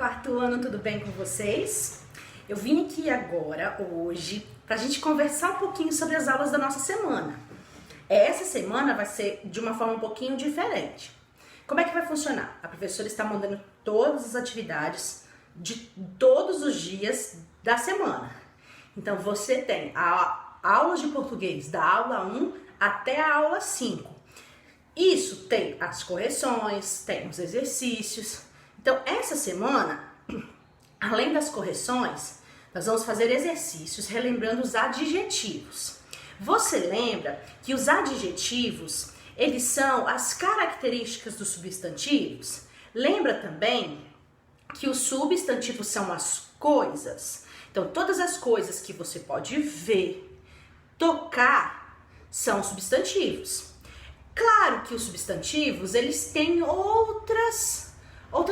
quarto ano, tudo bem com vocês? Eu vim aqui agora, hoje, pra gente conversar um pouquinho sobre as aulas da nossa semana. Essa semana vai ser de uma forma um pouquinho diferente. Como é que vai funcionar? A professora está mandando todas as atividades de todos os dias da semana. Então você tem aulas de português da aula 1 até a aula 5. Isso tem as correções, tem os exercícios. Então essa semana, além das correções, nós vamos fazer exercícios relembrando os adjetivos. Você lembra que os adjetivos, eles são as características dos substantivos? Lembra também que os substantivos são as coisas? Então todas as coisas que você pode ver, tocar, são substantivos. Claro que os substantivos, eles têm outras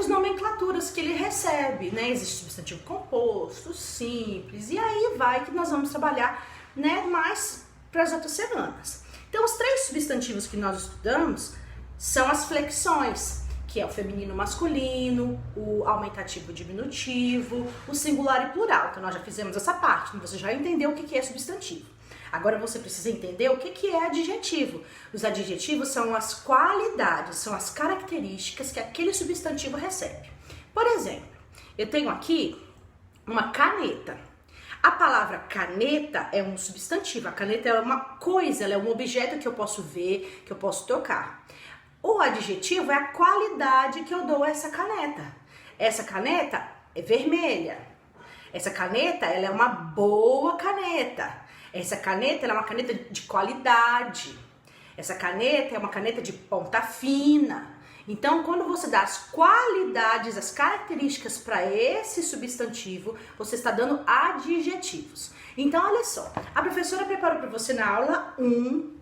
nomenclaturas que ele recebe, né? Existe substantivo composto, simples, e aí vai que nós vamos trabalhar, né, mais para as outras semanas. Então, os três substantivos que nós estudamos são as flexões, que é o feminino masculino, o aumentativo diminutivo, o singular e plural. Então, nós já fizemos essa parte, você já entendeu o que é substantivo. Agora você precisa entender o que é adjetivo. Os adjetivos são as qualidades, são as características que aquele substantivo recebe. Por exemplo, eu tenho aqui uma caneta. A palavra caneta é um substantivo, a caneta é uma coisa, ela é um objeto que eu posso ver, que eu posso tocar. O adjetivo é a qualidade que eu dou a essa caneta. Essa caneta é vermelha. Essa caneta, ela é uma boa caneta. Essa caneta, ela é uma caneta de qualidade. Essa caneta é uma caneta de ponta fina. Então, quando você dá as qualidades, as características para esse substantivo, você está dando adjetivos. Então, olha só, a professora preparou para você na aula 1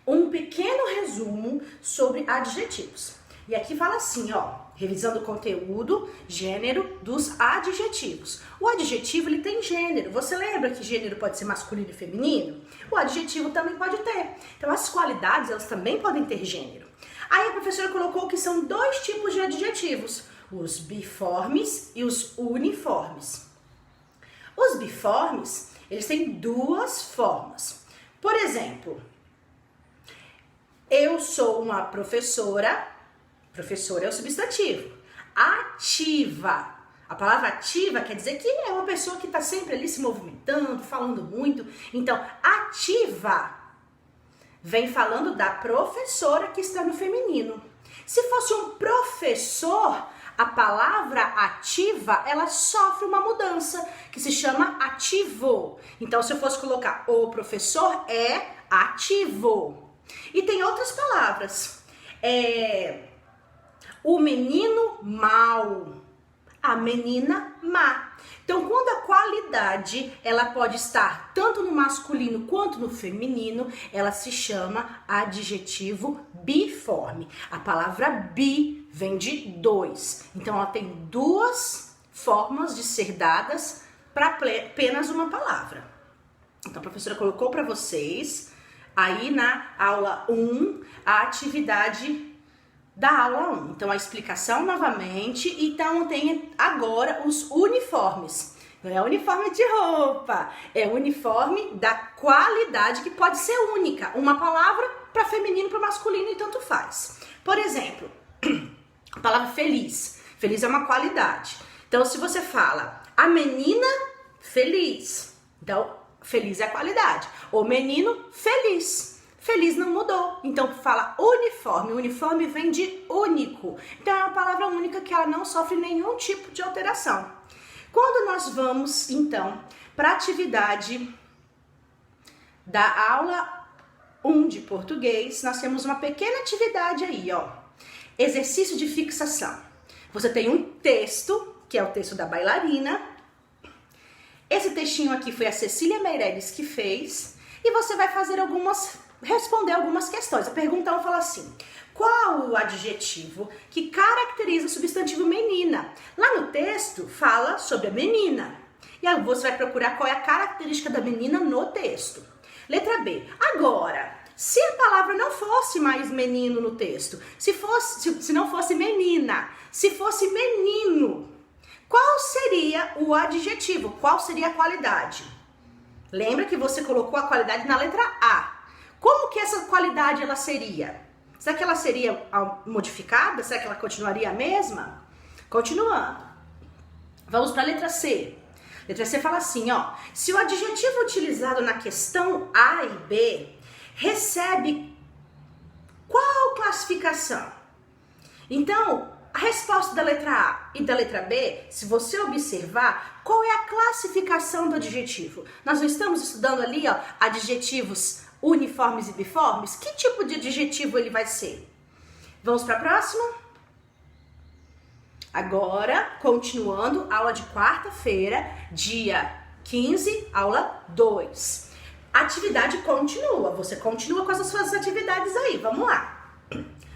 um pequeno resumo sobre adjetivos. E aqui fala assim, ó, revisando o conteúdo, gênero dos adjetivos. O adjetivo, ele tem gênero. Você lembra que gênero pode ser masculino e feminino? O adjetivo também pode ter. Então, as qualidades, elas também podem ter gênero. Aí a professora colocou que são dois tipos de adjetivos, os biformes e os uniformes. Os biformes, eles têm duas formas. Por exemplo, eu sou uma professora. Professora é o substantivo. Ativa. A palavra ativa quer dizer que é uma pessoa que está sempre ali se movimentando, falando muito. Então, ativa vem falando da professora que está no feminino. Se fosse um professor, a palavra ativa, ela sofre uma mudança, que se chama ativo. Então, se eu fosse colocar o professor, é ativo. E tem outras palavras. O menino mau, a menina má. Então, quando a qualidade, ela pode estar tanto no masculino quanto no feminino, ela se chama adjetivo biforme. A palavra bi vem de dois. Então, ela tem duas formas de ser dadas para apenas uma palavra. Então, a professora colocou para vocês, aí na aula 1, a atividade da aula 1. Então, a explicação novamente. Então, tem agora os uniformes. Não é uniforme de roupa, é uniforme da qualidade, que pode ser única. Uma palavra para feminino, para masculino e tanto faz. Por exemplo, a palavra feliz. Feliz é uma qualidade. Então, se você fala a menina feliz, então feliz é a qualidade. O menino feliz. Feliz não mudou, então fala uniforme. Uniforme vem de único. Então é uma palavra única que ela não sofre nenhum tipo de alteração. Quando nós vamos, então, para a atividade da aula 1 de português, nós temos uma pequena atividade aí, ó. Exercício de fixação. Você tem um texto, que é o texto da bailarina. Esse textinho aqui foi a Cecília Meireles que fez. E você vai responder algumas questões. A pergunta 1 fala assim: qual o adjetivo que caracteriza o substantivo menina? Lá no texto fala sobre a menina. E aí você vai procurar qual é a característica da menina no texto. Letra B. Agora, se a palavra não fosse mais menino no texto, se não fosse menina, se fosse menino, Qual seria o adjetivo? Qual seria a qualidade? Lembra que você colocou a qualidade na letra A. Como que essa qualidade ela seria? Será que ela seria modificada? Será que ela continuaria a mesma? Continuando. Vamos para a letra C. Letra C fala assim, ó. Se o adjetivo utilizado na questão A e B recebe qual classificação? Então, a resposta da letra A e da letra B, se você observar, qual é a classificação do adjetivo? Nós não estamos estudando ali, ó, adjetivos uniformes e biformes? Que tipo de adjetivo ele vai ser? Vamos para a próxima? Agora, continuando, aula de quarta-feira, dia 15, aula 2. Atividade continua, você continua com as suas atividades aí, vamos lá.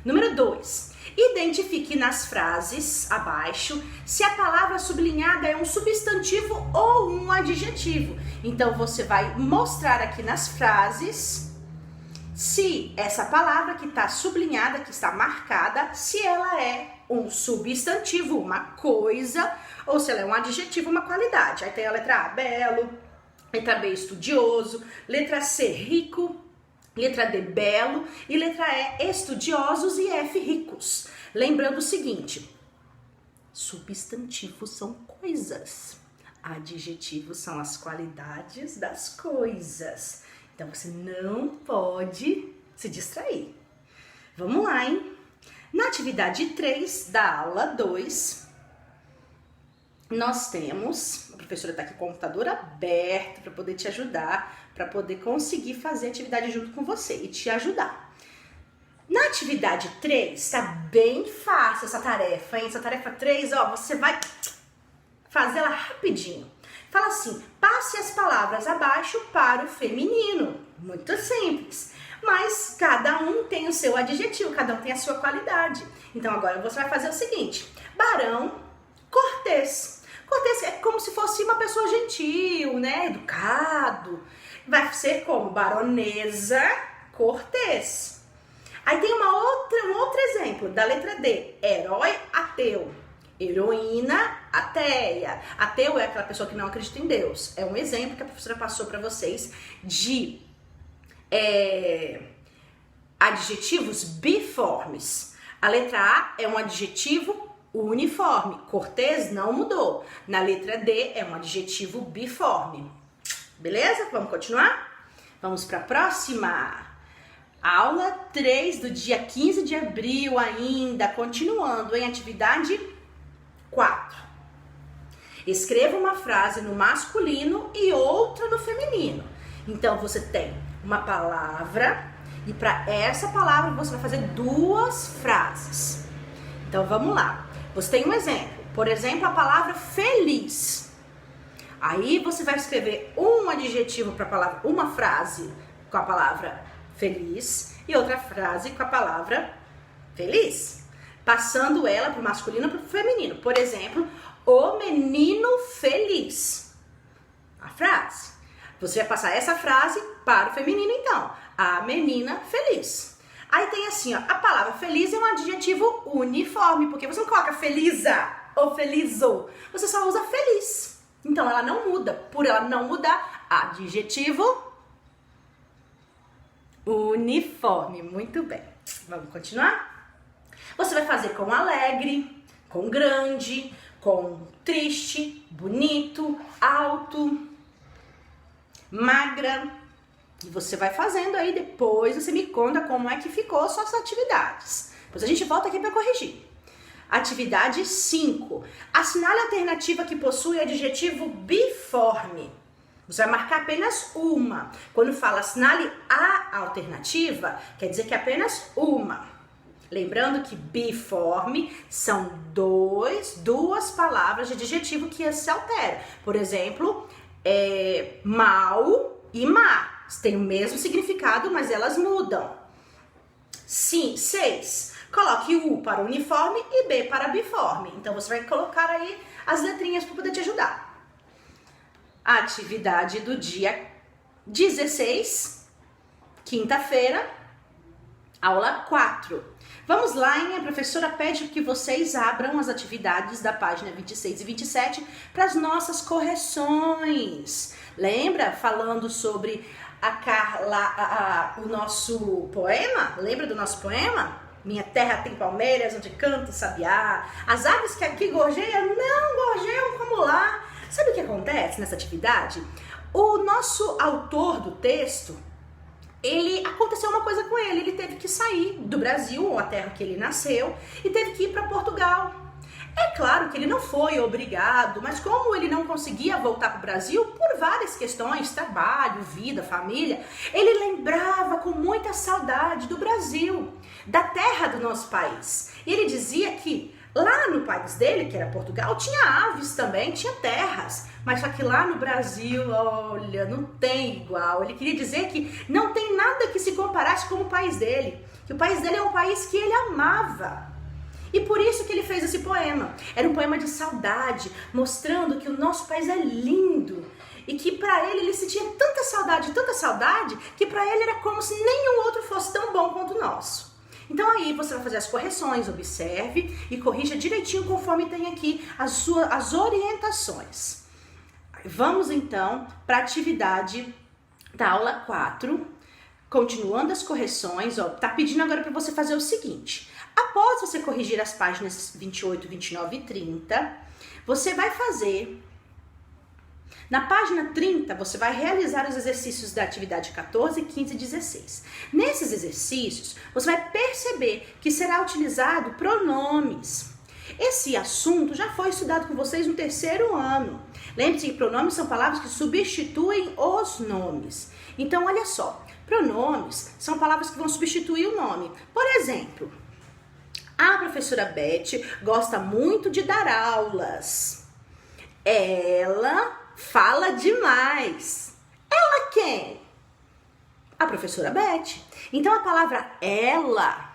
Número 2. Identifique nas frases abaixo se a palavra sublinhada é um substantivo ou um adjetivo. Então, você vai mostrar aqui nas frases se essa palavra que está sublinhada, que está marcada, se ela é um substantivo, uma coisa, ou se ela é um adjetivo, uma qualidade. Aí tem a letra A, belo, letra B, estudioso, letra C, rico, letra D, belo, e letra E, estudiosos, e F, ricos. Lembrando o seguinte, substantivos são coisas, adjetivos são as qualidades das coisas. Então, você não pode se distrair. Vamos lá, hein? Na atividade 3 da aula 2, nós temos, a professora está aqui com o computador aberto para poder te ajudar, para poder conseguir fazer a atividade junto com você e te ajudar. Na atividade 3, está bem fácil essa tarefa, hein? Essa tarefa 3, ó, você vai fazer ela rapidinho. Fala assim, passe as palavras abaixo para o feminino. Muito simples. Mas cada um tem o seu adjetivo, cada um tem a sua qualidade. Então agora você vai fazer o seguinte, Barão Cortês. Cortês é como se fosse uma pessoa gentil, né? Educado. Vai ser como? Baronesa Cortês. Aí tem um outro exemplo, da letra D. Herói ateu. Heroína ateia. Ateu é aquela pessoa que não acredita em Deus. É um exemplo que a professora passou para vocês de adjetivos biformes. A letra A é um adjetivo uniforme. Cortês não mudou. Na letra D é um adjetivo biforme. Beleza? Vamos continuar? Vamos para a próxima. Aula 3 do dia 15 de abril ainda. Continuando em atividade 4. Escreva uma frase no masculino e outra no feminino. Então, você tem uma palavra e para essa palavra você vai fazer duas frases. Então, vamos lá. Você tem um exemplo. Por exemplo, a palavra feliz. Aí, você vai escrever um adjetivo para a palavra, uma frase com a palavra feliz e outra frase com a palavra feliz. Passando ela para o masculino e para o feminino. Por exemplo, o menino feliz. A frase. Você vai passar essa frase para o feminino, então. A menina feliz. Aí tem assim, ó, a palavra feliz é um adjetivo uniforme, porque você não coloca feliza ou felizou. Você só usa feliz. Então, ela não muda. Por ela não mudar, adjetivo uniforme. Muito bem. Vamos continuar? Você vai fazer com alegre, com grande, com triste, bonito, alto, magra. E você vai fazendo aí, depois você me conta como é que ficou suas atividades. Depois a gente volta aqui para corrigir. Atividade 5. Assinale a alternativa que possui adjetivo biforme. Você vai marcar apenas uma. Quando fala assinale a alternativa, quer dizer que é apenas uma. Lembrando que biforme são duas palavras de adjetivo que se alteram. Por exemplo, mal e má. Têm o mesmo significado, mas elas mudam. Sim, 6. Coloque U para uniforme e B para biforme. Então, você vai colocar aí as letrinhas para poder te ajudar. Atividade do dia 16, quinta-feira, aula 4. Vamos lá, hein? A professora pede que vocês abram as atividades da página 26 e 27 para as nossas correções. Lembra? Falando sobre a Carla, o nosso poema? Lembra do nosso poema? Minha terra tem palmeiras onde canta o sabiá. As aves que aqui gorjeiam, não gorjeiam como lá. Sabe o que acontece nessa atividade? O nosso autor do texto, aconteceu uma coisa com ele. Ele teve que sair do Brasil, ou a terra que ele nasceu, e teve que ir para Portugal. É claro que ele não foi obrigado, mas como ele não conseguia voltar para o Brasil por várias questões, trabalho, vida, família, ele lembrava com muita saudade do Brasil, da terra do nosso país. E ele dizia que lá no país dele, que era Portugal, tinha aves também, tinha terras, mas só que lá no Brasil, olha, não tem igual. Ele queria dizer que não tem nada que se comparasse com o país dele, que o país dele é um país que ele amava. E por isso que ele fez esse poema. Era um poema de saudade, mostrando que o nosso país é lindo e que para ele sentia tanta saudade, que para ele era como se nenhum outro fosse tão bom quanto o nosso. Então aí você vai fazer as correções, observe e corrija direitinho conforme tem aqui as orientações. Vamos então para a atividade da aula 4, continuando as correções. Tá pedindo agora para você fazer o seguinte: após você corrigir as páginas 28, 29 e 30, você vai fazer, na página 30, você vai realizar os exercícios da atividade 14, 15 e 16. Nesses exercícios, você vai perceber que será utilizado pronomes. Esse assunto já foi estudado com vocês no 3º ano. Lembre-se que pronomes são palavras que substituem os nomes. Então, olha só, pronomes são palavras que vão substituir o nome. Por exemplo, a professora Beth gosta muito de dar aulas. Ela fala demais. Ela quem? A professora Beth. Então a palavra ela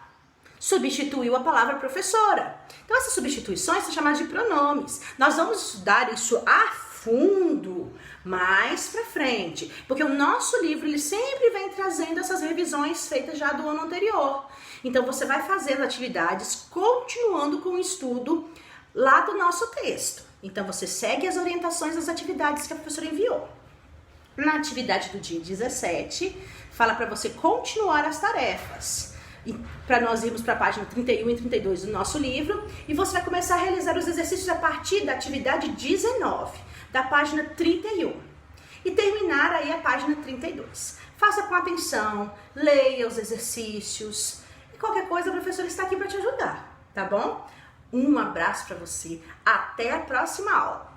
substituiu a palavra professora. Então essas substituições são chamadas de pronomes. Nós vamos estudar isso a fundo mais pra frente, porque o nosso livro ele sempre vem trazendo essas revisões feitas já do ano anterior. Então você vai fazer as atividades continuando com o estudo lá do nosso texto. Então você segue as orientações das atividades que a professora enviou. Na atividade do dia 17, fala para você continuar as tarefas. Para nós irmos para a página 31 e 32 do nosso livro, e você vai começar a realizar os exercícios a partir da atividade 19, da página 31, e terminar aí a página 32. Faça com atenção, leia os exercícios, e qualquer coisa a professora está aqui para te ajudar, tá bom? Um abraço para você, até a próxima aula!